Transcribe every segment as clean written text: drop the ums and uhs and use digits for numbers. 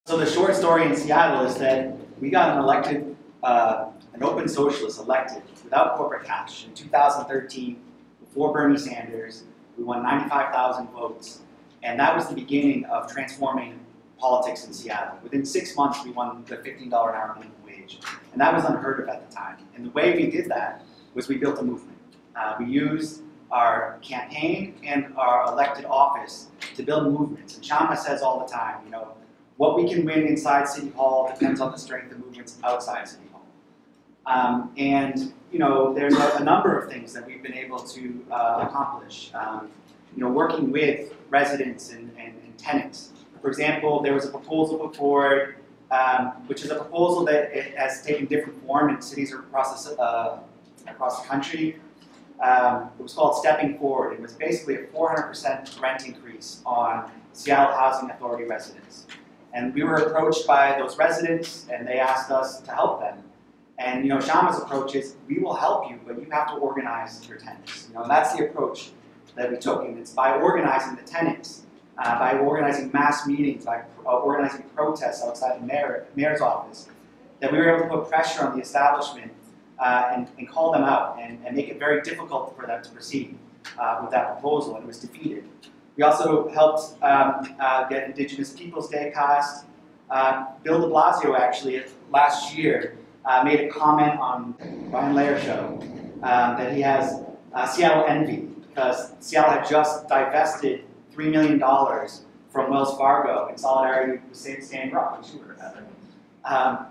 So the short story in Seattle is that we got an open socialist elected without corporate cash in 2013 before Bernie Sanders. We won 95,000 votes, and that was the beginning of transforming politics in Seattle. Within 6 months, we won the $15 an hour minimum wage, and that was unheard of at the time. And the way we did that was we built a movement. We used our campaign and our elected office to build movements. And Shama says all the time, what we can win inside City Hall depends on the strength of movements outside City Hall. There's a number of things that we've been able to accomplish. Working with residents and tenants. For example, there was a proposal put forward, which is a proposal that it has taken different form in cities across the country. It was called Stepping Forward. It was basically a 400% rent increase on Seattle Housing Authority residents. And we were approached by those residents, and they asked us to help them. And Shama's approach is, we will help you, but you have to organize your tenants. And that's the approach that we took. And it's by organizing the tenants, by organizing mass meetings, by organizing protests outside the mayor's office, that we were able to put pressure on the establishment and call them out and make it very difficult for them to proceed with that proposal, and it was defeated. We also helped get Indigenous Peoples Day passed. Bill de Blasio actually last year made a comment on Brian Lair's show that he has Seattle envy because Seattle had just divested $3 million from Wells Fargo in solidarity with Standing Rock, which you heard about.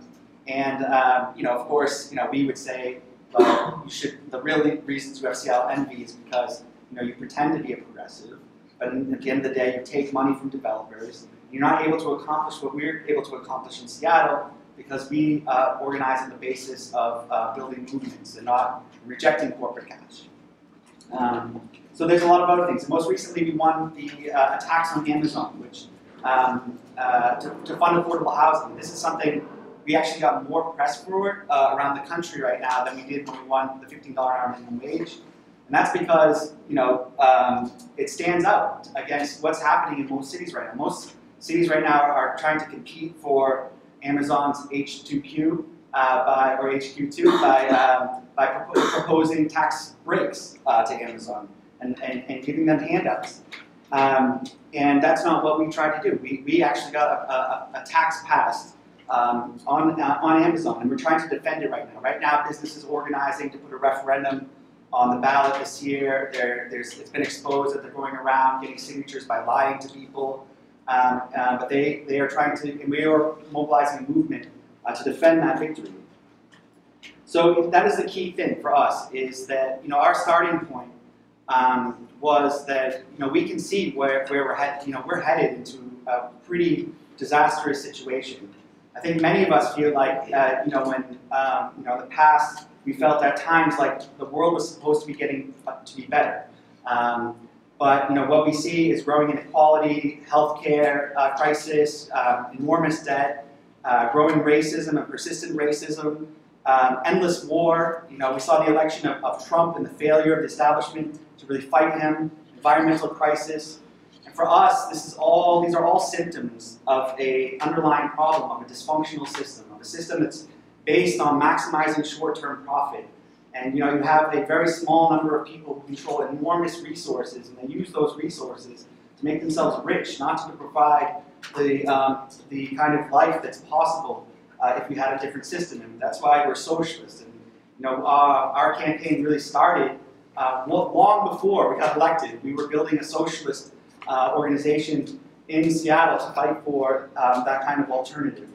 Of course, we would say, well, the real reasons you have Seattle envy is because you pretend to be a progressive, but at the end of the day, you take money from developers. You're not able to accomplish what we're able to accomplish in Seattle because we organize on the basis of building movements and not rejecting corporate cash. So there's a lot of other things. Most recently, we won the tax on Amazon, which to fund affordable housing. This is something we actually got more press for it around the country right now than we did when we won the $15 an hour minimum wage. And that's because it stands out against what's happening in most cities right now. Most cities right now are trying to compete for Amazon's H2Q or HQ2 by proposing tax breaks to Amazon and giving them handouts. And that's not what we tried to do. We actually got a tax passed on Amazon, and we're trying to defend it right now. Right now, businesses organizing to put a referendum on the ballot this year. It's been exposed that they're going around getting signatures by lying to people. But they are trying to, and we are mobilizing a movement to defend that victory. So that is the key thing for us, is that our starting point was that we can see where we're headed. We're headed into a pretty disastrous situation. I think many of us feel like when the past, we felt at times like the world was supposed to be getting to be better. But what we see is growing inequality, healthcare crisis, enormous debt, growing racism and persistent racism, endless war. We saw the election of Trump and the failure of the establishment to really fight him, environmental crisis. And for us, these are all symptoms of an underlying problem, of a dysfunctional system, of a system that's based on maximizing short-term profit. And you have a very small number of people who control enormous resources, and they use those resources to make themselves rich, not to provide the kind of life that's possible if we had a different system. And that's why we're socialists. And our campaign really started long before we got elected. We were building a socialist organization in Seattle to fight for that kind of alternative.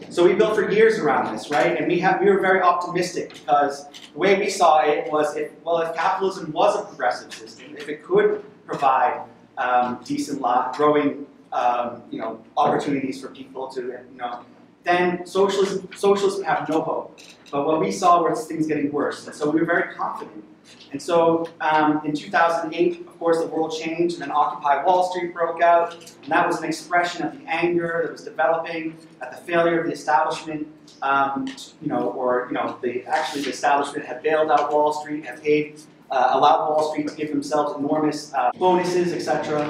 So we built for years around this, right? And we were very optimistic because the way we saw it was, if capitalism was a progressive system, if it could provide decent, growing, opportunities for people to, then socialism would have no hope. But what we saw was things getting worse, and so we were very confident. And so in 2008, of course, the world changed, and then Occupy Wall Street broke out, and that was an expression of the anger that was developing at the failure of the establishment, actually the establishment had bailed out Wall Street, had allowed Wall Street to give themselves enormous bonuses, etc.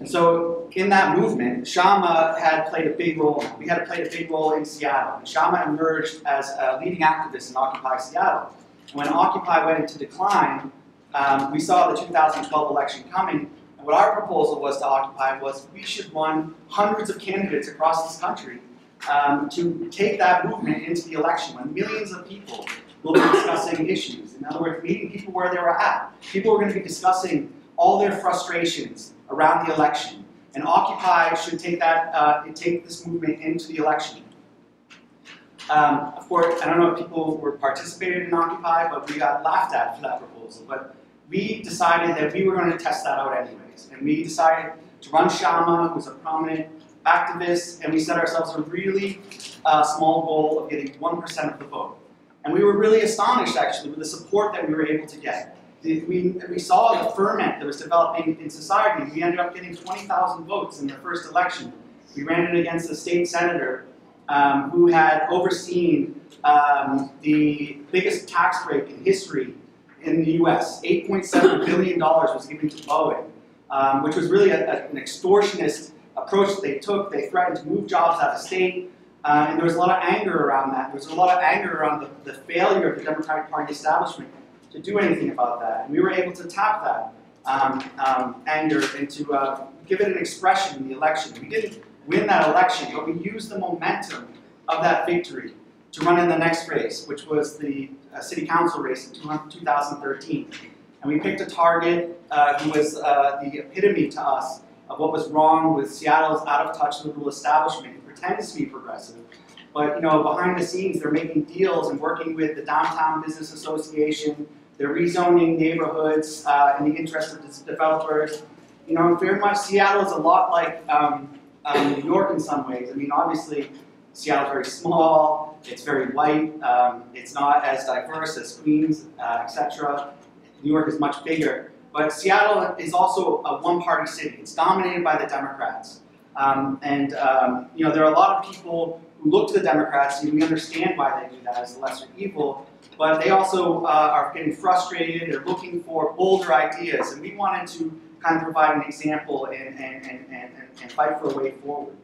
And so in that movement, Shama had played a big role. We had played a big role in Seattle. And Shama emerged as a leading activist in Occupy Seattle. And when Occupy went into decline, we saw the 2012 election coming. And what our proposal was to Occupy was we should run hundreds of candidates across this country to take that movement into the election when millions of people will be discussing issues. In other words, meeting people where they were at. People were going to be discussing all their frustrations around the election. And Occupy should take that, take this movement into the election. Of course, I don't know if people were participating in Occupy, but we got laughed at for that proposal. But we decided that we were going to test that out anyways. And we decided to run Shama, who's a prominent activist, and we set ourselves a really small goal of getting 1% of the vote. And we were really astonished, actually, with the support that we were able to get. We saw the ferment that was developing in society. We ended up getting 20,000 votes in the first election. We ran it against a state senator who had overseen the biggest tax break in history in the US. $8.7 billion was given to Boeing, which was really an extortionist approach that they took. They threatened to move jobs out of state. And there was a lot of anger around that. There was a lot of anger around the failure of the Democratic Party establishment to do anything about that. And we were able to tap that anger and to give it an expression in the election. We didn't win that election, but we used the momentum of that victory to run in the next race, which was the city council race in 2013. And we picked a target who was the epitome to us of what was wrong with Seattle's out-of-touch liberal establishment. It pretends to be progressive, but behind the scenes, they're making deals and working with the Downtown Business Association. They're rezoning neighborhoods in the interest of the developers. Very much Seattle is a lot like New York in some ways. I mean, obviously, Seattle's very small. It's very white. It's not as diverse as Queens, etc. New York is much bigger. But Seattle is also a one-party city. It's dominated by the Democrats. There are a lot of people who look to the Democrats, and we understand why they do that as a lesser evil, but they also are getting frustrated. They're looking for bolder ideas, and we wanted to kind of provide an example and fight for a way forward.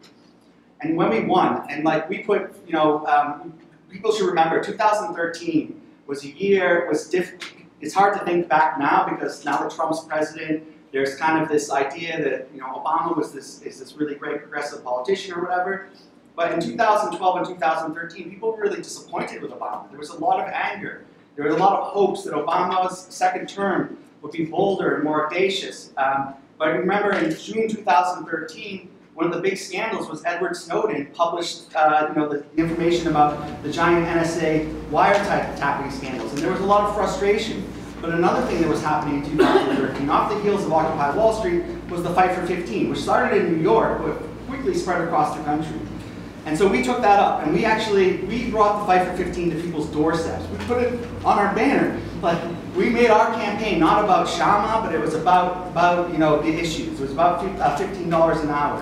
And when we won, and we put, people should remember, 2013 was a year, it's hard to think back now because now that Trump's president, there's kind of this idea that Obama is this really great progressive politician or whatever. But in 2012 and 2013, people were really disappointed with Obama. There was a lot of anger. There were a lot of hopes that Obama's second term would be bolder and more audacious. But remember, in June 2013, one of the big scandals was Edward Snowden published the information about the giant NSA wiretapping scandals. And there was a lot of frustration. But another thing that was happening in 2013, off the heels of Occupy Wall Street, was the Fight for 15, which started in New York, but quickly spread across the country. And so we took that up, and we brought the Fight for 15 to people's doorsteps. We put it on our banner. But we made our campaign not about Shama, but it was about the issues. It was about $15 an hour.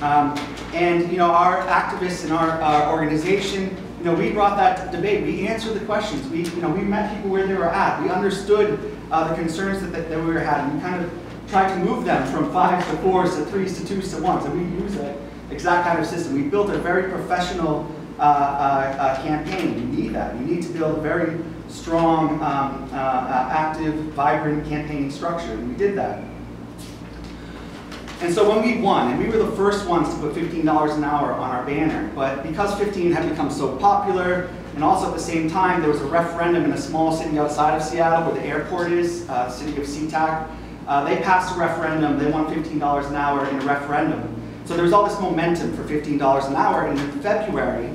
Our activists in our organization, we brought that debate. We answered the questions. We met people where they were at. We understood the concerns that we were having. We kind of tried to move them from 5s to 4s to 3s to 2s to 1s, and we use that exact kind of system. We built a very professional campaign. We need that. We need to build a very strong, active, vibrant campaigning structure, and we did that. And so when we won, and we were the first ones to put $15 an hour on our banner, but because 15 had become so popular, and also at the same time there was a referendum in a small city outside of Seattle where the airport is, the city of SeaTac, they passed a referendum, they won $15 an hour in a referendum. So there was all this momentum for $15 an hour, and in February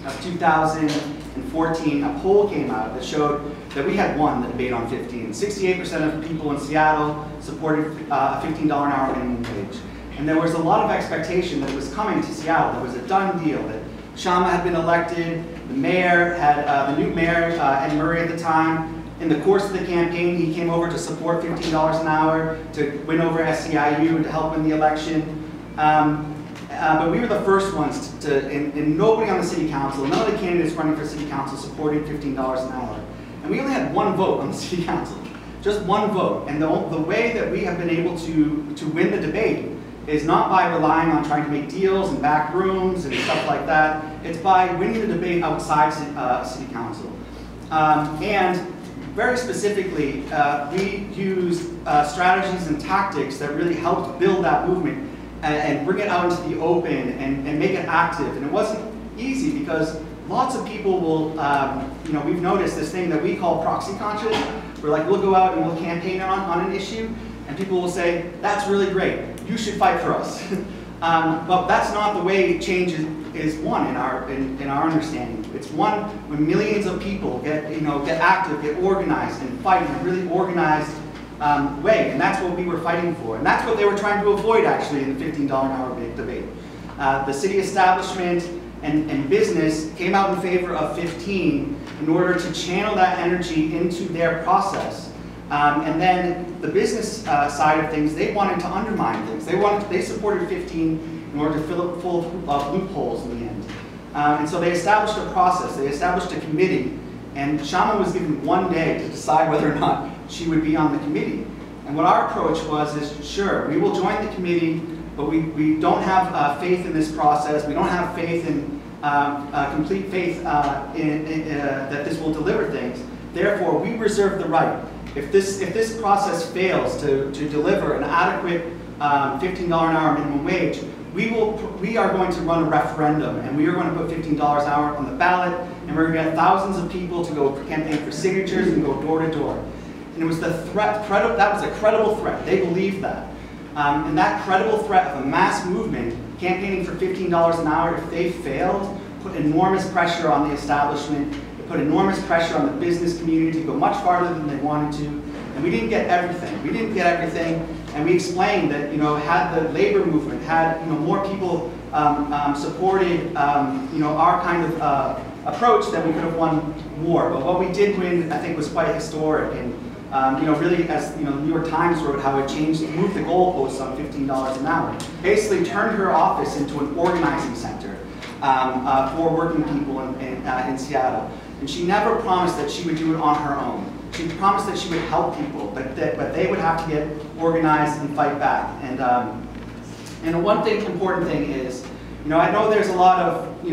of 2014, a poll came out that showed that we had won the debate on 15. 68% of people in Seattle supported a $15 an hour minimum wage. And there was a lot of expectation that it was coming to Seattle. There was a done deal, that Shama had been elected, the mayor had, the new mayor, Ed Murray at the time. In the course of the campaign, he came over to support $15 an hour, to win over SEIU and to help win the election. But we were the first ones and nobody on the city council, none of the candidates running for city council supported $15 an hour. And we only had one vote on the city council. just one vote. And the way that we have been able to win the debate is not by relying on trying to make deals in back rooms and stuff like that. It's by winning the debate outside City Council. And very specifically, we used strategies and tactics that really helped build that movement and bring it out into the open and make it active. And it wasn't easy because lots of people will, we've noticed this thing that we call proxy conscious. We're like, we'll go out and we'll campaign on an issue, and people will say, that's really great, you should fight for us. But that's not the way change is won in our understanding. It's won when millions of people get active, get organized, and fight in a really organized way, and that's what we were fighting for. And that's what they were trying to avoid, actually, in the $15 an hour debate. The city establishment and business came out in favor of 15 in order to channel that energy into their process. And then the business side of things, they wanted to undermine things. They supported 15 in order to fill up full of loopholes in the end. And so they established a process. They established a committee, and Shama was given 1 day to decide whether or not she would be on the committee. And what our approach was is, sure, we will join the committee, but we don't have faith in this process. We don't have faith in complete faith that this will deliver things. Therefore, we reserve the right. If this process fails to deliver an adequate $15 an hour minimum wage, we are going to run a referendum, and we are going to put $15 an hour on the ballot, and we're going to get thousands of people to go campaign for signatures and go door to door. And it was the threat, that was a credible threat. They believed that. And that credible threat of a mass movement campaigning for $15 an hour, if they failed, put enormous pressure on the establishment. It put enormous pressure on the business community to go much farther than they wanted to. And we didn't get everything. We didn't get everything. And we explained that, had the labor movement, had more people supported, our kind of approach, then we could have won more. But what we did win, I think, was quite historic. And really, as the New York Times wrote, how it moved the goalposts on $15 an hour. Basically turned her office into an organizing center for working people in Seattle. And she never promised that she would do it on her own. She promised that she would help people, but they would have to get organized and fight back. And one important thing is, I know there's a lot of,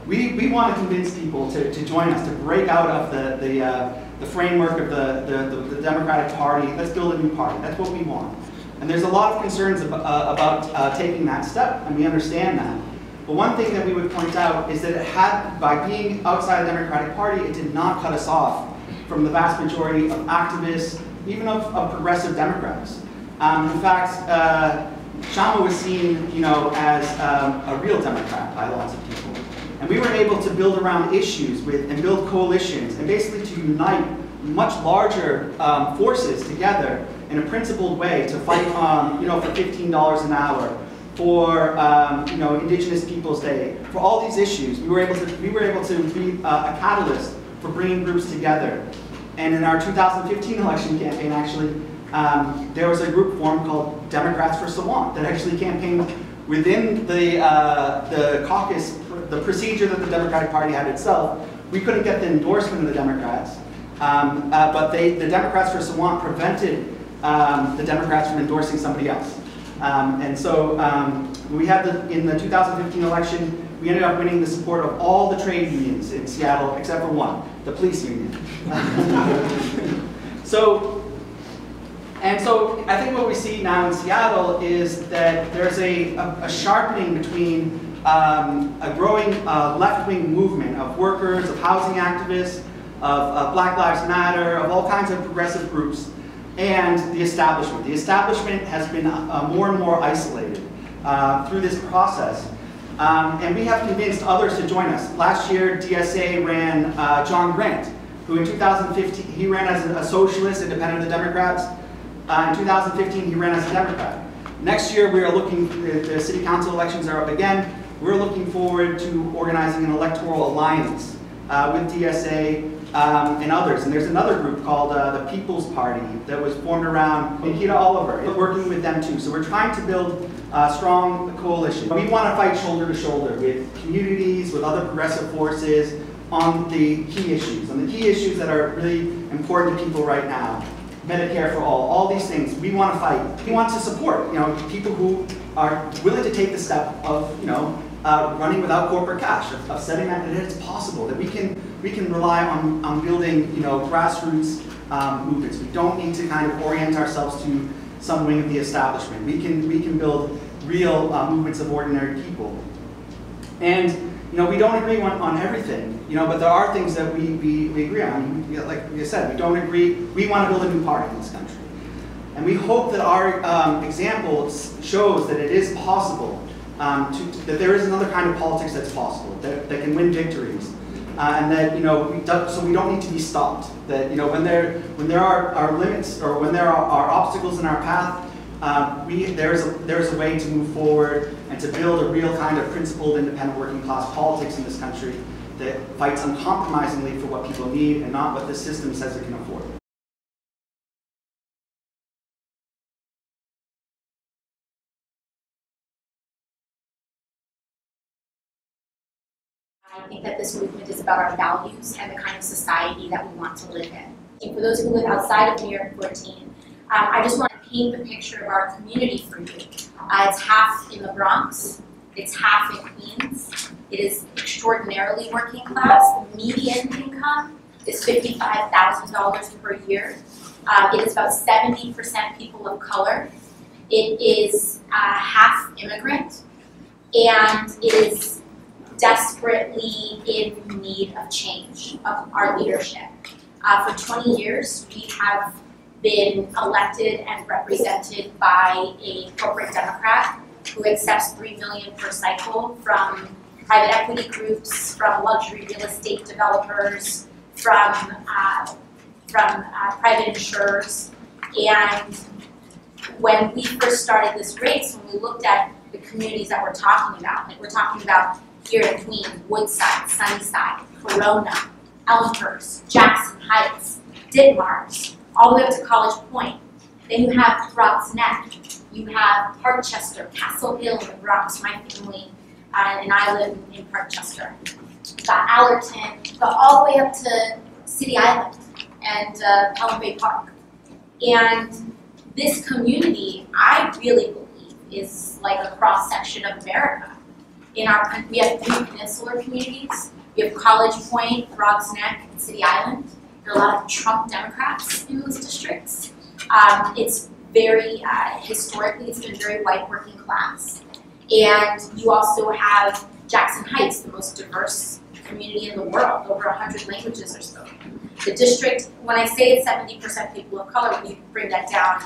we want to convince people to join us, to break out of the framework of the Democratic Party. Let's build a new party. That's what we want. And there's a lot of concerns about taking that step, and we understand that. But one thing that we would point out is that by being outside the Democratic Party, it did not cut us off from the vast majority of activists, even of progressive Democrats. In fact, Shama was seen, as a real Democrat by lots of people. And we were able to build around issues and build coalitions and basically to unite much larger forces together in a principled way to fight for $15 an hour, for Indigenous Peoples Day, for all these issues. We were able to be a catalyst for bringing groups together. And in our 2015 election campaign, actually, there was a group formed called Democrats for Sawant that actually campaigned within the caucus, the procedure that the Democratic Party had itself. We couldn't get the endorsement of the Democrats, but the Democrats for Sawant prevented the Democrats from endorsing somebody else. And so we had in the 2015 election, we ended up winning the support of all the trade unions in Seattle, except for one, the police union. So I think what we see now in Seattle is that there's a sharpening between a growing left-wing movement of workers, of housing activists, of Black Lives Matter, of all kinds of progressive groups, and the establishment. The establishment has been more and more isolated through this process. And we have convinced others to join us. Last year, DSA ran John Grant, who in 2015, he ran as a socialist, independent of the Democrats. In 2015, he ran as a Democrat. Next year, we are looking, the city council elections are up again. We're looking forward to organizing an electoral alliance with DSA and others. And there's another group called the People's Party that was formed around Nikita Oliver. We're working with them too. So we're trying to build a strong coalition. We want to fight shoulder to shoulder with communities, with other progressive forces on the key issues that are really important to people right now. Medicare for all these things. We want to fight. We want to support, people who are willing to take the step of, running without corporate cash, of setting that it's possible, that we can rely on building, grassroots movements. We don't need to kind of orient ourselves to some wing of the establishment. We can build real movements of ordinary people. And we don't agree on everything, but there are things that we agree on. Like I said, we don't agree. We want to build a new party in this country. And we hope that our example shows that it is possible, that there is another kind of politics that's possible, that can win victories. And that, so we don't need to be stopped. That, when there are limits, or when there are obstacles in our path, there's a way to move forward and to build a real kind of principled, independent working class politics in this country that fights uncompromisingly for what people need and not what the system says it can afford. I think that this movement is about our values and the kind of society that we want to live in. And for those who live outside of New York 14, I just want to paint the picture of our community for you. It's half in the Bronx, it's half in Queens. It is extraordinarily working class. The median income is $55,000 per year. It is about 70% people of color. It is half immigrant, and it is desperately in need of change, of our leadership. For 20 years, we have been elected and represented by a corporate Democrat who accepts $3 million per cycle from private equity groups, from luxury real estate developers, from private insurers. And when we first started this race, when we looked at the communities that we're talking about, like we're talking about here in Queens, Woodside, Sunnyside, Corona, Elmhurst, Jackson Heights, Ditmars, all the way up to College Point. Then you have Bronx Neck, you have Parkchester, Castle Hill in the Bronx, my family, and I live in Parkchester. You've got Allerton, got all the way up to City Island and Pelham Bay Park. And this community, I really believe, is like a cross-section of America. We have 3 peninsular communities. We have College Point, Bronx Neck, and City Island. There are a lot of Trump Democrats in those districts. It's very, historically, it's been very white working class. And you also have Jackson Heights, the most diverse community in the world. Over 100 languages are spoken. The district, when I say it's 70% people of color, when you bring that down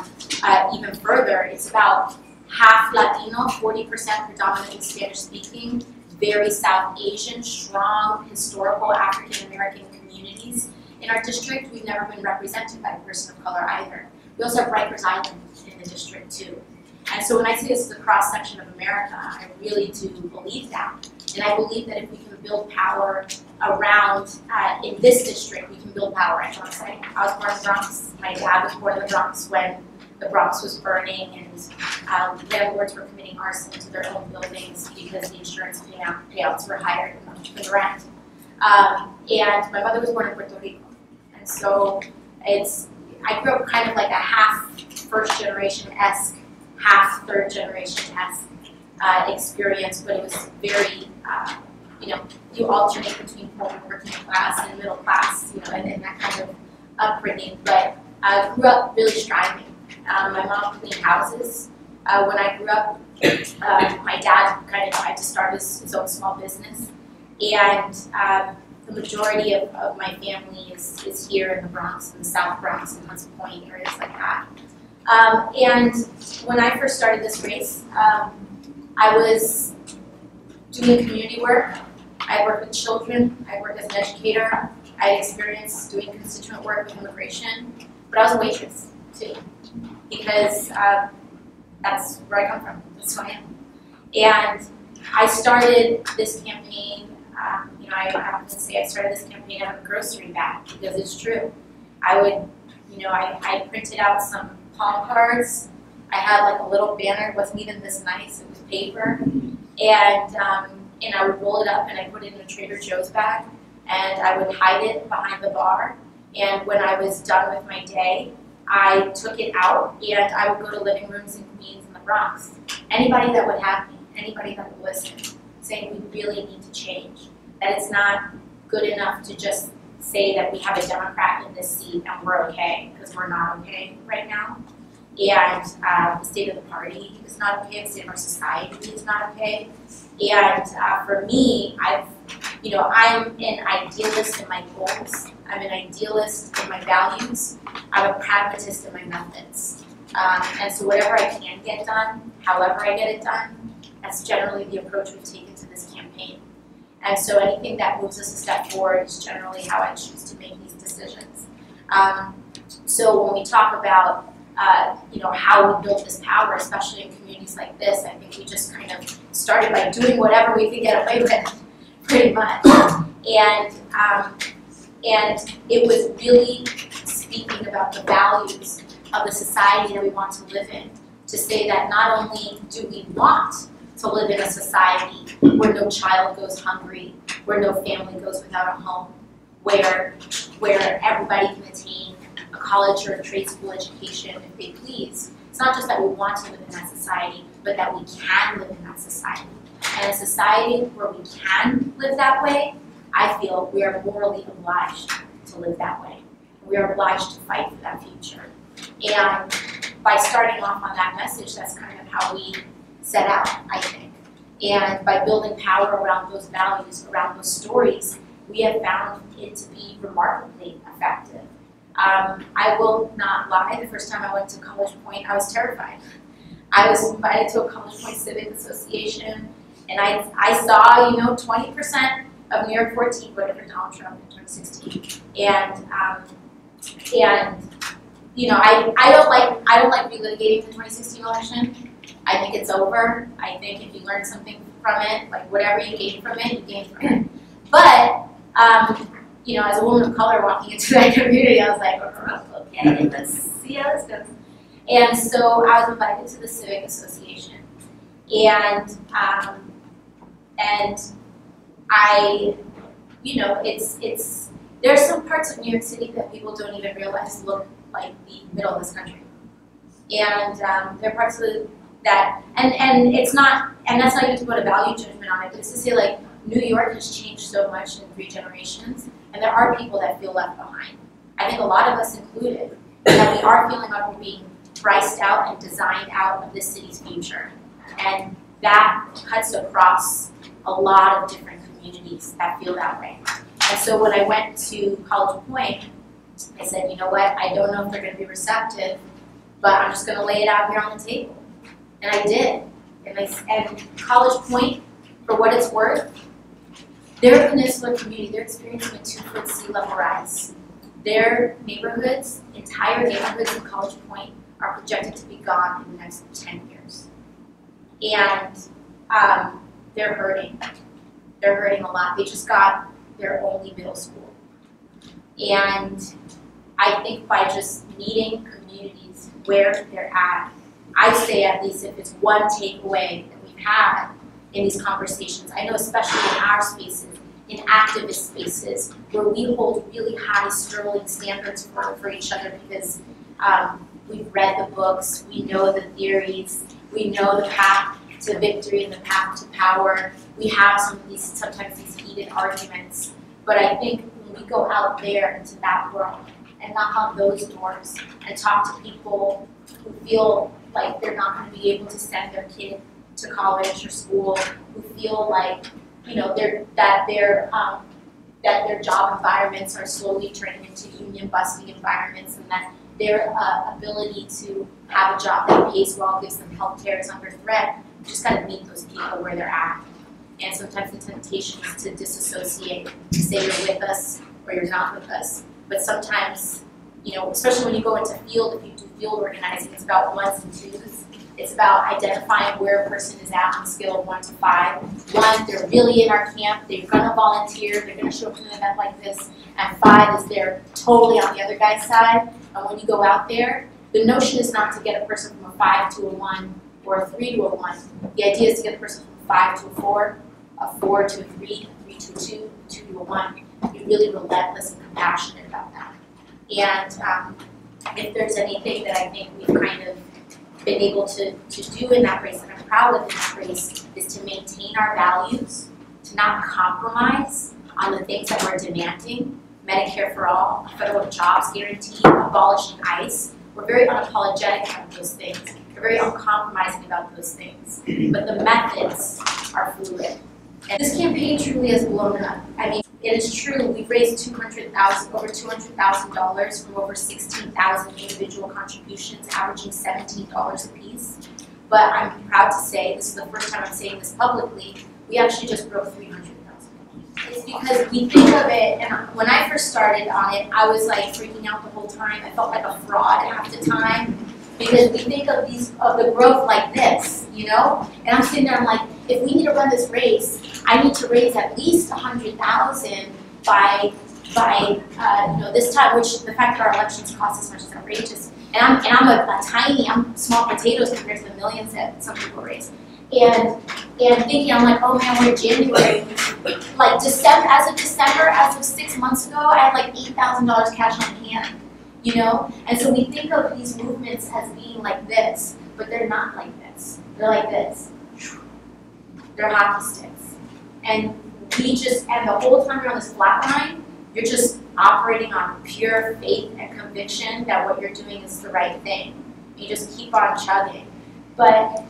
even further, it's about half Latino, 40% predominantly Spanish speaking, very South Asian, strong historical African American communities. In our district, we've never been represented by a person of color either. We also have Rikers Island in the district too. And so when I say this is a cross-section of America, I really do believe that. And I believe that if we can build power around, in this district, we can build power. I want to say, I was born in the Bronx. My dad was born in the Bronx when the Bronx was burning and landlords were committing arson to their own buildings because the insurance payouts were higher than the rent. And my mother was born in Puerto Rico. And so I grew up kind of like a half first generation-esque, half third generation-esque experience, but it was very, you alternate between poor working class and middle class, and that kind of upbringing. But I grew up really striving. My mom cleaned houses. When I grew up, my dad kind of tried to start his own small business. And the majority of my family is here in the Bronx, in the South Bronx, and Hunts Point, areas like that. And when I first started this race, I was doing community work. I worked with children. I worked as an educator. I had experience doing constituent work with immigration. But I was a waitress, too, because that's where I come from. That's who I am. And I started this campaign, I have to say I started this campaign out of a grocery bag, because it's true. I would, I printed out some palm cards. I had like a little banner. It wasn't even this nice. It was paper. And I would roll it up and I put it in a Trader Joe's bag. And I would hide it behind the bar. And when I was done with my day, I took it out and I would go to living rooms in Queens and the Bronx. Anybody that would have me, anybody that would listen, saying we really need to change. That it's not good enough to just say that we have a Democrat in this seat and we're okay, because we're not okay right now. And the state of the party is not okay, the state of our society is not okay. And for me, I'm an idealist in my goals. I'm an idealist in my values. I'm a pragmatist in my methods. And so whatever I can get done, however I get it done, that's generally the approach we've taken to this campaign. And so anything that moves us a step forward is generally how I choose to make these decisions. So when we talk about how we built this power, especially in communities like this, I think we just kind of started by doing whatever we could get away with, pretty much. And it was really speaking about the values of the society that we want to live in, to say that not only do we want to live in a society where no child goes hungry, where no family goes without a home, where everybody can attain a college or a trade school education if they please. It's not just that we want to live in that society, but that we can live in that society. And a society where we can live that way, I feel we are morally obliged to live that way. We are obliged to fight for that future. And by starting off on that message, that's kind of how we set out, I think. And by building power around those values, around those stories, we have found it to be remarkably effective. I will not lie, the first time I went to College Point, I was terrified. I was invited to a College Point Civic Association, and I saw, 20% of New York 14 voted for Donald Trump in 2016. And I don't like relitigating the 2016 election. I think it's over. I think if you learn something from it, like whatever you gain from it, you gain from it. But as a woman of color walking into that community, I was like, okay, let's see how this goes. And so I was invited to the Civic Association, and there's some parts of New York City that people don't even realize look like the middle of this country, and there are parts of that, and it's not, and that's not even to put a value judgment on it, but it's to say like New York has changed so much in 3 generations, and there are people that feel left behind. I think a lot of us included, that we are feeling like we're being priced out and designed out of this city's future, and that cuts across a lot of different communities that feel that way. And so when I went to College Point, I said, you know what, I don't know if they're going to be receptive, but I'm just going to lay it out here on the table. And I did. And College Point, for what it's worth, their peninsula community, they're experiencing a 2-foot sea level rise. Their neighborhoods, entire neighborhoods in College Point, are projected to be gone in the next 10 years. And they're hurting. They're hurting a lot. They just got their only middle school. And I think by just meeting communities where they're at, I say at least if it's one takeaway that we've had in these conversations, I know especially in our spaces, in activist spaces, where we hold really high sterling standards for each other because we've read the books, we know the theories, we know the path to victory and the path to power. We have sometimes these heated arguments, but I think when we go out there into that world and knock on those doors and talk to people who feel like they're not going to be able to send their kid to college or school, who feel like that their job environments are slowly turning into union busting environments, and that their ability to have a job that pays well, gives them health care is under threat. You just got to meet those people where they're at. And sometimes the temptation is to disassociate, to say you're with us or you're not with us. But sometimes, especially when you go into field, if you do field organizing, it's about 1s and 2s. It's about identifying where a person is at on a scale of 1 to 5. 1, they're really in our camp, they're gonna volunteer, they're gonna show up to an event like this. And 5 is they're totally on the other guy's side. And when you go out there, the notion is not to get a person from a 5 to a 1 or a 3 to a 1. The idea is to get a person from a 5 to a 4 to a 3, a 3 to a 2, a 2 to a 1. Be really relentless and compassionate about that. And if there's anything that I think we've kind of been able to do in that race, and I'm proud of in that race, is to maintain our values, to not compromise on the things that we're demanding. Medicare for all, a federal jobs guarantee, abolishing ICE. We're very unapologetic about those things. We're very uncompromising about those things. But the methods are fluid. And this campaign truly has blown up. I mean, it is true, we've raised over $200,000 from over 16,000 individual contributions, averaging $17 a piece. But I'm proud to say, this is the first time I'm saying this publicly, we actually just broke $300,000. It's because we think of it, and when I first started on it, I was like freaking out the whole time. I felt like a fraud half the time, because we think of the growth like this, you know? And I'm sitting there, I'm like, if we need to run this race, I need to raise at least 100,000 by this time, which the fact that our elections cost as much is outrageous. And I'm small potatoes compared to the millions that some people raise. And thinking, I'm like, oh man, we're in January. Like December, as of 6 months ago, I had like $8,000 cash on hand, you know? And so we think of these movements as being like this, but they're not like this. They're like this. They're hockey sticks. And the whole time you're on this flat line, you're just operating on pure faith and conviction that what you're doing is the right thing. You just keep on chugging. But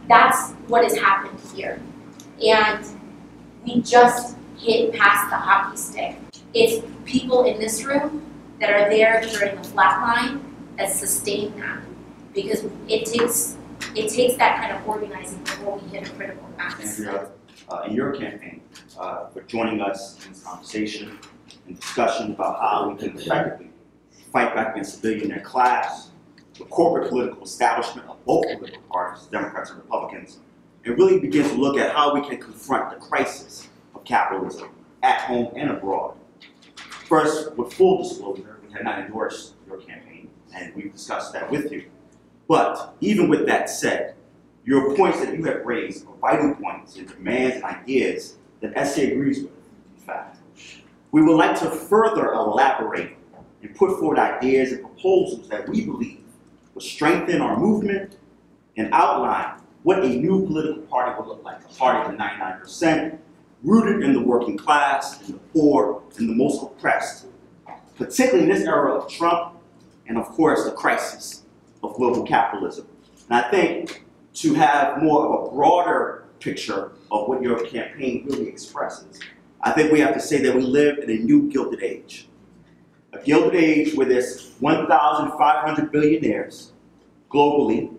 that's what has happened here. And we just hit past the hockey stick. It's people in this room that are there during the flat line that sustain that. Because it takes that kind of organizing before we hit a critical mass. Andrea, in your campaign, for joining us in this conversation and discussion about how we can effectively fight back against the billionaire class, the corporate political establishment of both political parties, Democrats and Republicans, and really begin to look at how we can confront the crisis of capitalism at home and abroad. First, with full disclosure, we have not endorsed your campaign, and we've discussed that with you. But even with that said, your points that you have raised are vital points and demands and ideas that SA agrees with, in fact. We would like to further elaborate and put forward ideas and proposals that we believe will strengthen our movement and outline what a new political party would look like. A party of the 99%, rooted in the working class, in the poor, and the most oppressed, particularly in this era of Trump and, of course, the crisis of global capitalism. And I think to have more of a broader picture of what your campaign really expresses, I think we have to say that we live in a new Gilded Age. A Gilded Age where there's 1,500 billionaires globally,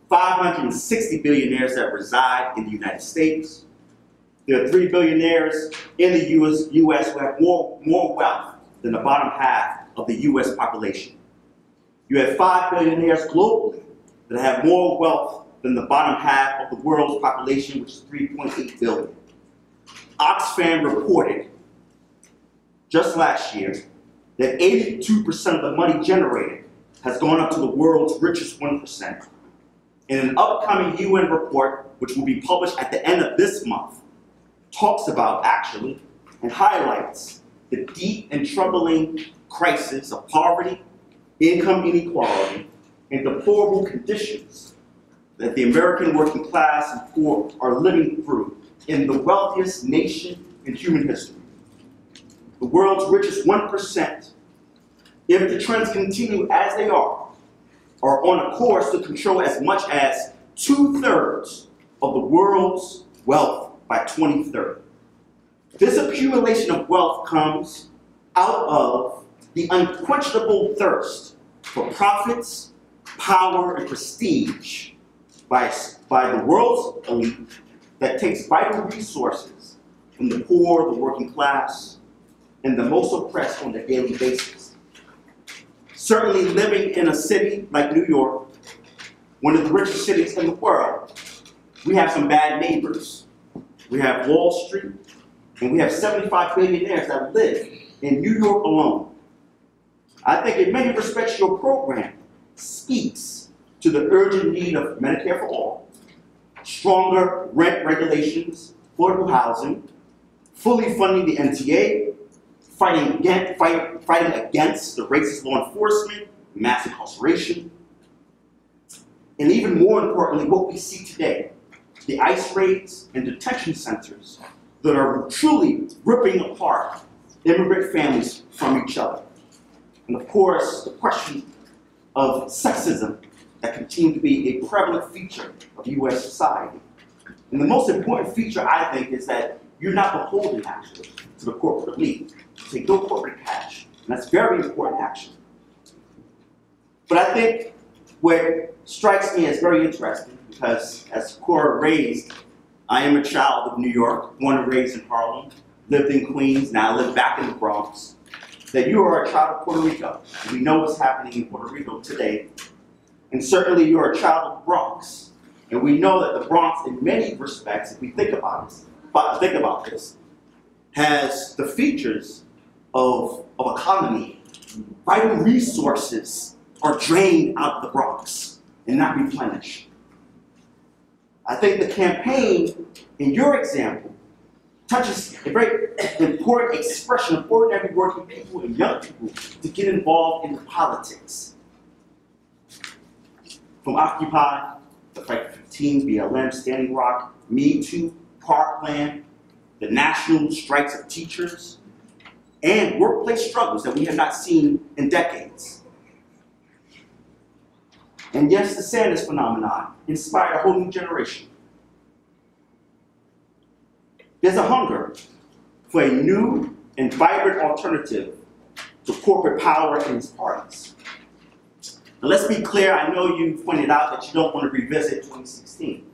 560 billionaires that reside in the United States. There are 3 billionaires in the U.S. who have more wealth than the bottom half of the U.S. population. You have 5 billionaires globally that have more wealth than the bottom half of the world's population, which is 3.8 billion. Oxfam reported just last year that 82% of the money generated has gone up to the world's richest 1%. In an upcoming UN report, which will be published at the end of this month, talks about actually and highlights the deep and troubling crisis of poverty, income inequality, and deplorable conditions that the American working class and poor are living through in the wealthiest nation in human history. The world's richest 1%, if the trends continue as they are on a course to control as much as 2/3 of the world's wealth by 2030. This accumulation of wealth comes out of the unquenchable thirst for profits, power, and prestige by the world's elite that takes vital resources from the poor, the working class, and the most oppressed on a daily basis. Certainly living in a city like New York, one of the richest cities in the world, we have some bad neighbors. We have Wall Street, and we have 75 billionaires that live in New York alone. I think in many respects your program speaks to the urgent need of Medicare for all, stronger rent regulations, affordable housing, fully funding the NTA, fighting against the racist law enforcement, mass incarceration, and even more importantly, what we see today, the ICE raids and detention centers that are truly ripping apart immigrant families from each other. And of course, the question of sexism that continues to be a prevalent feature of US society. And the most important feature, I think, is that you're not beholden, actually, to the corporate elite. You take no corporate cash, and that's very important, actually. But I think what strikes me as very interesting, because as Cora raised, I am a child of New York, born and raised in Harlem, lived in Queens, now live back in the Bronx, that you are a child of Puerto Rico. And we know what's happening in Puerto Rico today. And certainly you are a child of the Bronx. And we know that the Bronx, in many respects, if we think about this, has the features of a colony. Vital resources are drained out of the Bronx and not replenished. I think the campaign, in your example, touches a very important expression of ordinary working people and young people to get involved in politics. From Occupy, the Fight for 15, BLM, Standing Rock, Me Too, Parkland, the national strikes of teachers, and workplace struggles that we have not seen in decades. And yes, the Sanders phenomenon inspired a whole new generation. There's a hunger for a new and vibrant alternative to corporate power and its parties. Now let's be clear, I know you pointed out that you don't want to revisit 2016.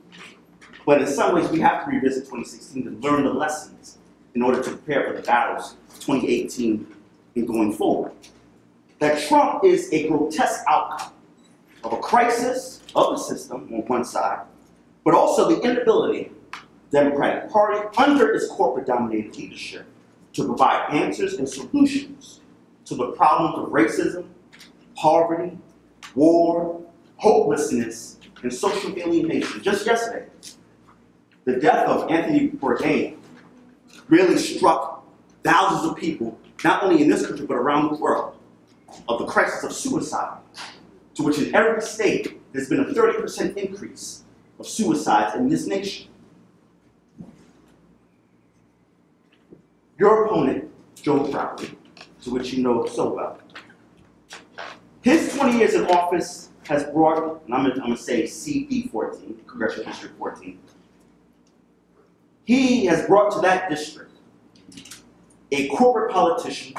But in some ways, we have to revisit 2016 to learn the lessons in order to prepare for the battles of 2018 and going forward. That Trump is a grotesque outcome of a crisis of the system on one side, but also the inability of the Democratic Party under its corporate-dominated leadership to provide answers and solutions to the problems of racism, poverty, war, hopelessness, and social alienation. Just yesterday, the death of Anthony Bourdain really struck thousands of people, not only in this country, but around the world, of the crisis of suicide, to which in every state there's been a 30% increase of suicides in this nation. Your opponent, Joe Crowley, to which you know so well, his 20 years in office has brought, and I'm going to say CD 14, Congressional District 14, he has brought to that district a corporate politician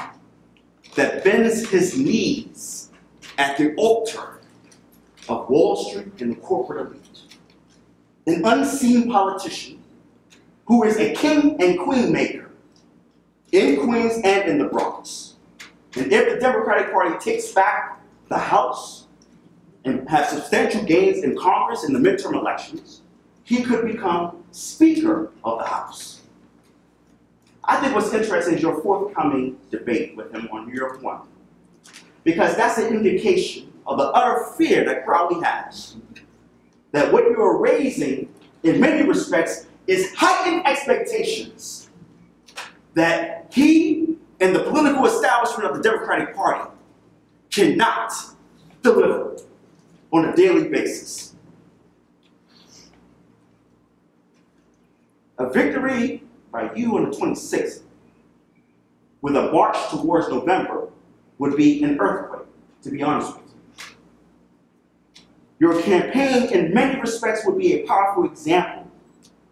that bends his knees at the altar of Wall Street and the corporate elite. An unseen politician who is a king and queen maker in Queens and in the Bronx. And if the Democratic Party takes back the House and has substantial gains in Congress in the midterm elections, he could become Speaker of the House. I think what's interesting is your forthcoming debate with him on New York 1, because that's an indication of the utter fear that Crowley has, that what you are raising, in many respects, is heightened expectations that he and the political establishment of the Democratic Party cannot deliver on a daily basis. A victory by you on the 26th, with a march towards November, would be an earthquake, to be honest with you. Your campaign, in many respects, would be a powerful example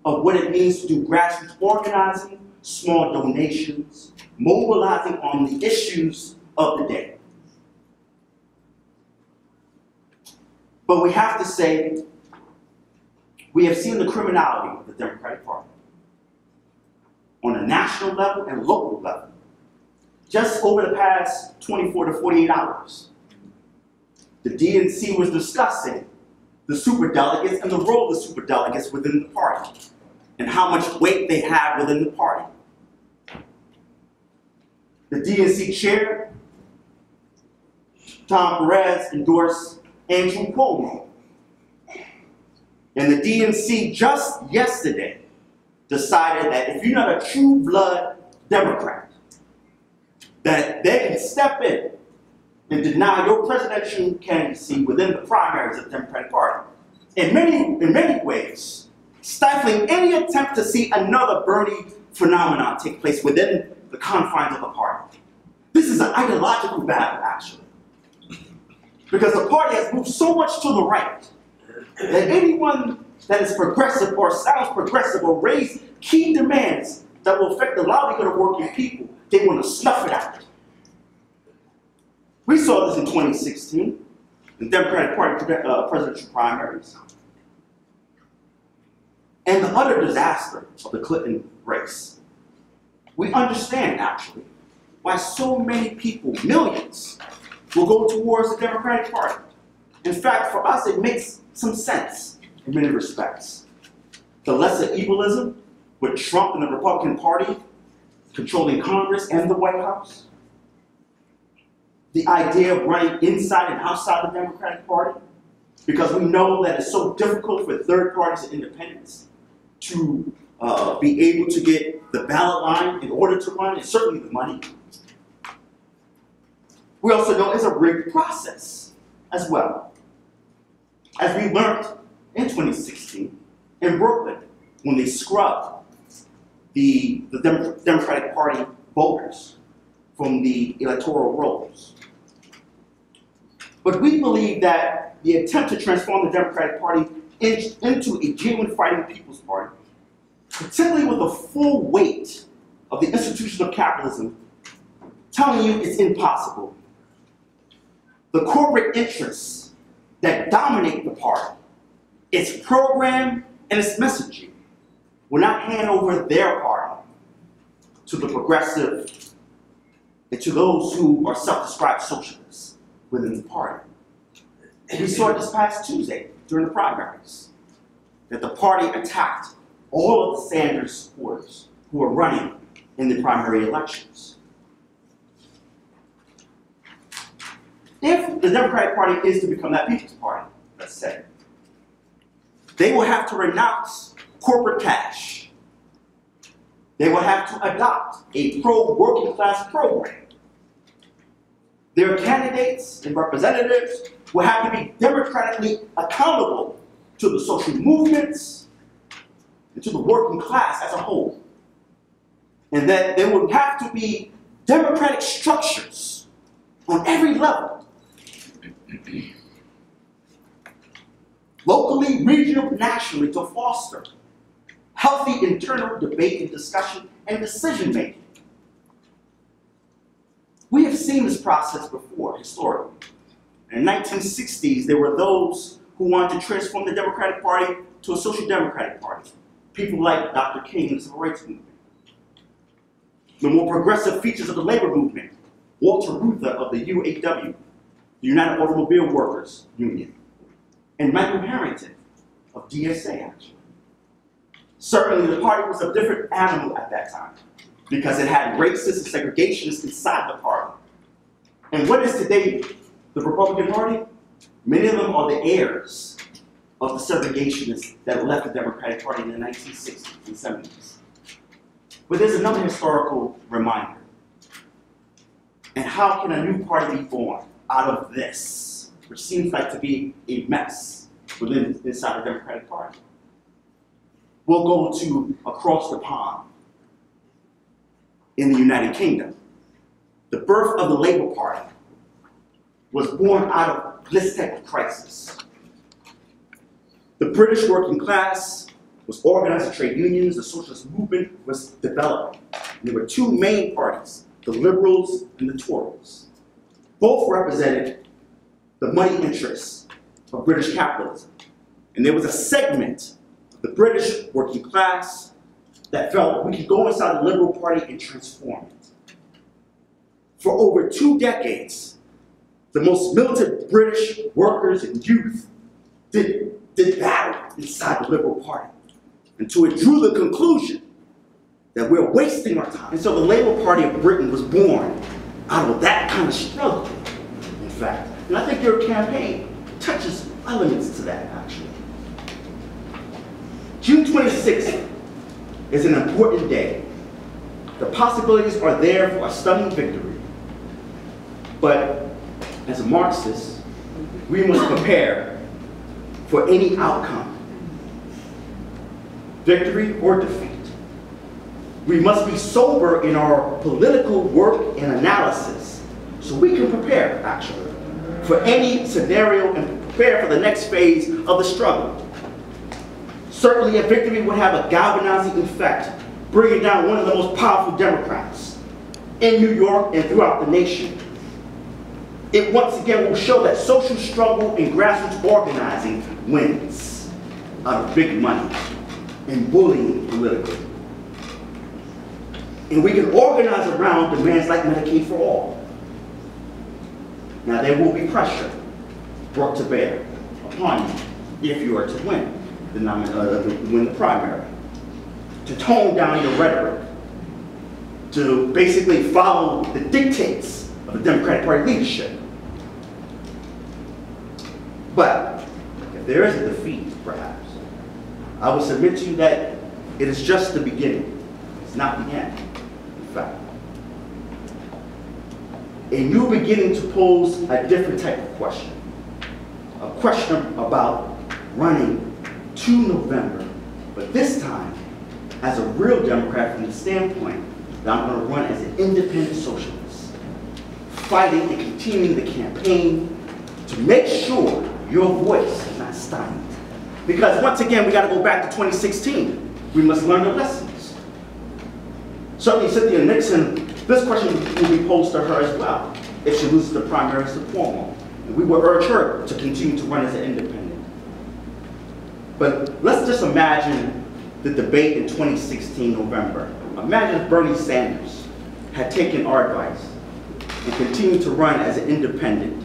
of what it means to do grassroots organizing, small donations, mobilizing on the issues of the day. But we have to say, we have seen the criminality of the Democratic Party on a national level and local level. Just over the past 24 to 48 hours, the DNC was discussing the superdelegates and the role of the superdelegates within the party and how much weight they have within the party. The DNC chair, Tom Perez, endorsed Andrew Cuomo. And the DNC just yesterday decided that if you're not a true blood Democrat, that they can step in and deny your presidential candidacy within the primaries of the Democratic Party. In many ways, stifling any attempt to see another Bernie phenomenon take place within the confines of the party. This is an ideological battle, actually. Because the party has moved so much to the right that anyone that is progressive or sounds progressive will raise key demands that will affect the livelihood of working people. They want to snuff it out. We saw this in 2016, the Democratic Party presidential primaries, and the utter disaster of the Clinton race. We understand, actually, why so many people, millions, will go towards the Democratic Party. In fact, for us, it makes some sense in many respects. The lesser evilism with Trump and the Republican Party controlling Congress and the White House. The idea of running inside and outside the Democratic Party, because we know that it's so difficult for third parties and independents to be able to get the ballot line in order to run, and certainly the money. We also know it's a rigged process as well. As we learned in 2016 in Brooklyn, when they scrubbed the Democratic Party voters from the electoral rolls. But we believe that the attempt to transform the Democratic Party into a genuine fighting people's party, particularly with the full weight of the institution of capitalism telling you it's impossible. The corporate interests that dominate the party, its program and its messaging, will not hand over their party to the progressive and to those who are self-described socialists within the party. And we saw it this past Tuesday during the primaries, that the party attacked all of the Sanders supporters who are running in the primary elections. If the Democratic Party is to become that people's party, let's say, they will have to renounce corporate cash. They will have to adopt a pro-working class program. Their candidates and representatives will have to be democratically accountable to the social movements and to the working class as a whole. And that there will have to be democratic structures on every level. Locally, regionally, nationally, to foster healthy internal debate and discussion and decision making. We have seen this process before, historically. In the 1960s, there were those who wanted to transform the Democratic Party to a social democratic party. People like Dr. King and the Civil Rights Movement. The more progressive features of the labor movement, Walter Reuther of the UAW, the United Automobile Workers Union, and Michael Harrington of DSA, actually. Certainly, the party was a different animal at that time because it had racists and segregationists inside the party. And what is today the Republican Party? Many of them are the heirs of the segregationists that left the Democratic Party in the 1960s and 70s. But there's another historical reminder. And how can a new party be born out of this, which seems like to be a mess inside the Democratic Party? We'll go to across the pond in the United Kingdom. The birth of the Labour Party was born out of this type of crisis. The British working class was organized in trade unions, the socialist movement was developing. And there were two main parties, the Liberals and the Tories. Both represented the money interests of British capitalism. And there was a segment of the British working class that felt we could go inside the Liberal Party and transform it. For over 2 decades, the most militant British workers and youth did battle inside the Liberal Party until it drew the conclusion that we're wasting our time. And so the Labour Party of Britain was born out of that kind of struggle, in fact. And I think your campaign touches elements to that, actually. June 26th is an important day. The possibilities are there for a stunning victory. But as a Marxist, we must prepare for any outcome, victory or defeat. We must be sober in our political work and analysis so we can prepare, actually, for any scenario and prepare for the next phase of the struggle. Certainly a victory would have a galvanizing effect, bringing down one of the most powerful Democrats in New York and throughout the nation. It once again will show that social struggle and grassroots organizing wins out of big money and bullying politically. And we can organize around demands like Medicaid for all. Now there will be pressure brought to bear upon you if you are to win the primary, to tone down your rhetoric, to basically follow the dictates of the Democratic Party leadership. But if there is a defeat, perhaps, I will submit to you that it is just the beginning. It's not the end, in fact. A new beginning to pose a different type of question. A question about running to November, but this time as a real Democrat from the standpoint that I'm going to run as an independent socialist, fighting and continuing the campaign to make sure your voice is not stymied. Because once again, we got to go back to 2016. We must learn the lessons. Certainly Cynthia Nixon, this question will be posed to her as well if she loses the primaries to Cuomo. And we will urge her to continue to run as an independent. But let's just imagine the debate in 2016 November. Imagine if Bernie Sanders had taken our advice and continued to run as an independent.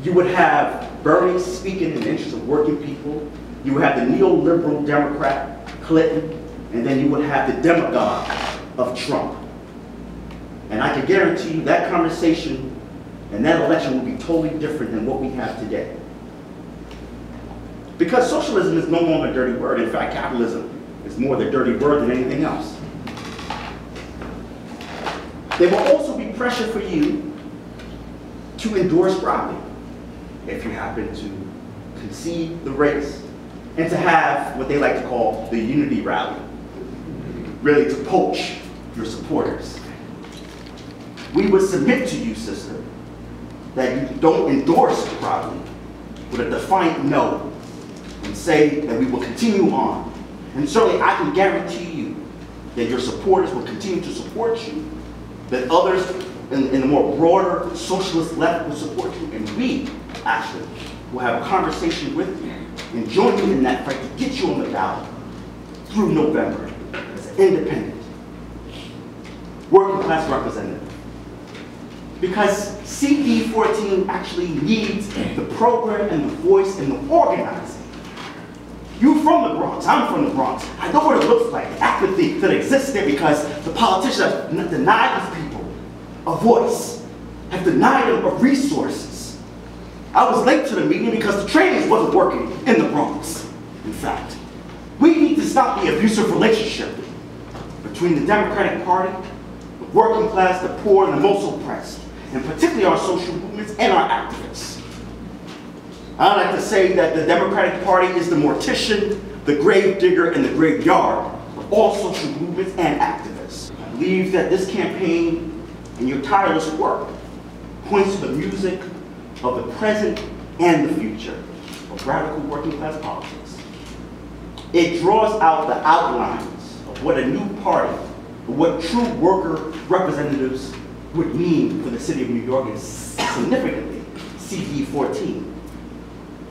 You would have Bernie speaking in the interest of working people. You would have the neoliberal Democrat Clinton, and then you would have the demagogue of Trump. And I can guarantee you that conversation and that election will be totally different than what we have today. Because socialism is no longer a dirty word. In fact, capitalism is more the dirty word than anything else. There will also be pressure for you to endorse Crowley if you happen to concede the race and to have what they like to call the unity rally, really to poach your supporters. We would submit to you, sister, that you don't endorse Crowley with a defiant no and say that we will continue on. And certainly I can guarantee you that your supporters will continue to support you, that others in the more broader socialist left will support you, and we actually will have a conversation with you and join you in that fight to get you on the ballot through November as an independent, working class representative. Because CD14 actually needs the program and the voice and the organizing. You're from the Bronx, I'm from the Bronx. I know what it looks like, the apathy that exists there because the politicians have denied these people a voice, have denied them of resources. I was late to the meeting because the trains wasn't working in the Bronx, in fact. We need to stop the abusive relationship between the Democratic Party, the working class, the poor, and the most oppressed, and particularly our social movements and our activists. I like to say that the Democratic Party is the mortician, the grave digger, and the graveyard of all social movements and activists. I believe that this campaign and your tireless work points to the music of the present and the future of radical working class politics. It draws out the outlines of what a new party, or what true worker representatives would mean for the city of New York, and significantly CD14.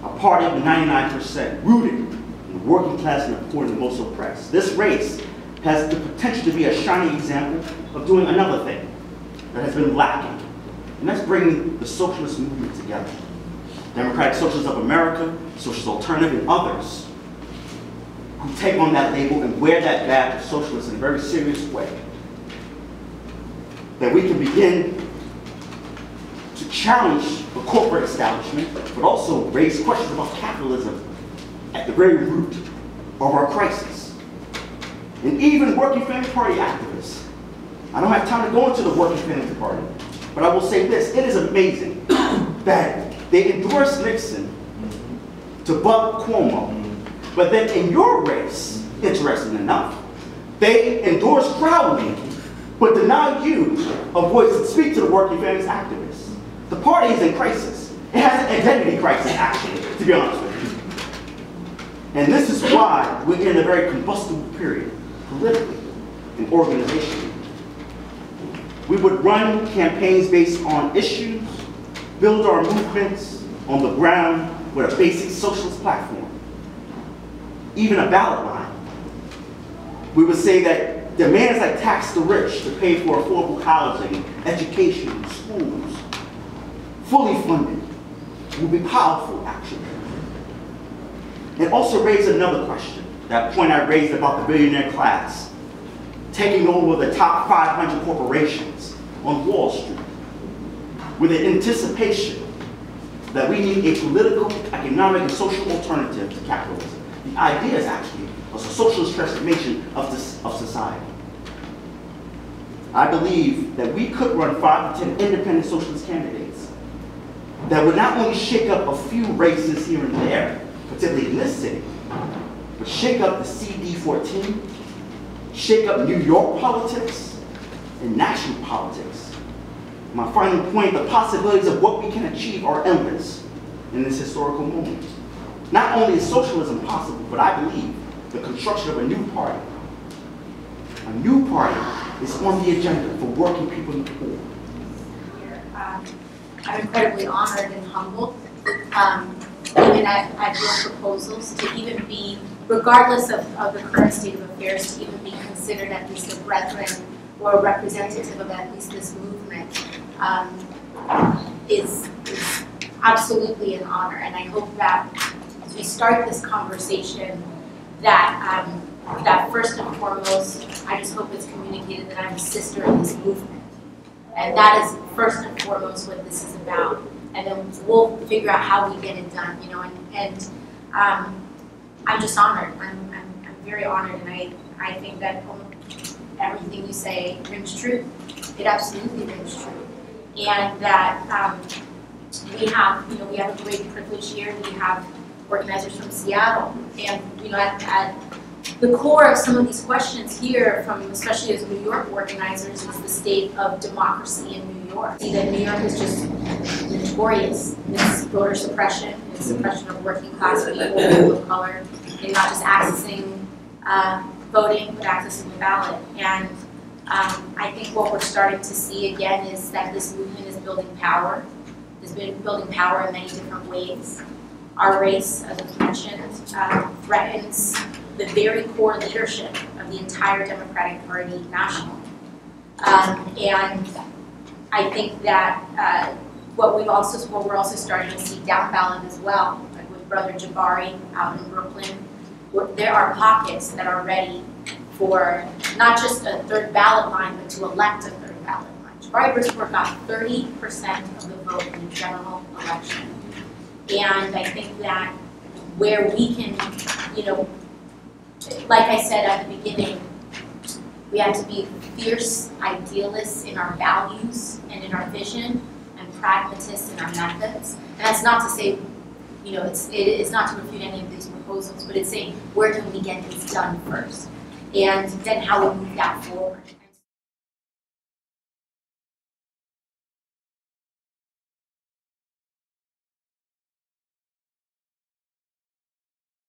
A party of the 99% rooted in the working class and the poor and the most oppressed. This race has the potential to be a shining example of doing another thing that has been lacking, and that's bringing the socialist movement together. Democratic Socialists of America, Socialist Alternative, and others who take on that label and wear that badge of socialist in a very serious way. That we can begin to challenge the corporate establishment, but also raise questions about capitalism at the very root of our crisis. And even Working Family Party activists. I don't have time to go into the Working Family Party, But I will say this, it is amazing that they endorsed Nixon to buck Cuomo, but then in your race, interesting enough, they endorsed Crowley, but denied you a voice to speak to the working families activists. The party is in crisis. It has an identity crisis, actually, to be honest with you. And this is why we're in a very combustible period, politically and organizationally. We would run campaigns based on issues, build our movements on the ground with a basic socialist platform, even a ballot line. We would say that demands like tax the rich to pay for affordable housing, education, schools, fully funded, will be powerful, actually. It also raised another question, that point I raised about the billionaire class taking over the top 500 corporations on Wall Street with an anticipation that we need a political, economic, and social alternative to capitalism. The idea is actually a socialist transformation of society. I believe that we could run 5 to 10 independent socialist candidates that would not only shake up a few races here and there, particularly in this city, but shake up the CD14, shake up New York politics, and national politics. My final point, the possibilities of what we can achieve are endless in this historical moment. Not only is socialism possible, but I believe the construction of a new party. A new party is on the agenda for working people and the poor. I'm incredibly honored and humbled, even at your proposals, to even be, regardless of the current state of affairs, to even be considered at least a brethren or a representative of at least this movement is absolutely an honor. And I hope that as we start this conversation, that that first and foremost, I just hope it's communicated that I'm a sister in this movement. And that is first and foremost what this is about. And then we'll figure out how we get it done, you know, and I'm just honored. I'm very honored, and I think that everything you say rings true. It absolutely rings true. And that we have a great privilege here. We have organizers from Seattle, and at the core of some of these questions here, from especially as New York organizers, is the state of democracy in New York. See that New York is just notorious in its voter suppression, its suppression of working class people, people of color, and not just accessing voting, but accessing the ballot. And I think what we're starting to see again is that this movement is building power. It's been building power in many different ways. Our race, as was mentioned, threatens the very core leadership of the entire Democratic Party nationally. And I think that what we're also starting to see down ballot as well, like with Brother Jabari out in Brooklyn, there are pockets that are ready for not just a third ballot line, but to elect a third ballot line. Jabari Brisport got 30% of the vote in the general election. And I think that where we can, like I said at the beginning, we have to be fierce idealists in our values and in our vision, and pragmatists in our methods. And that's not to say, it's not to refute any of these proposals, but it's saying where can we get this done first, and then how we move that forward.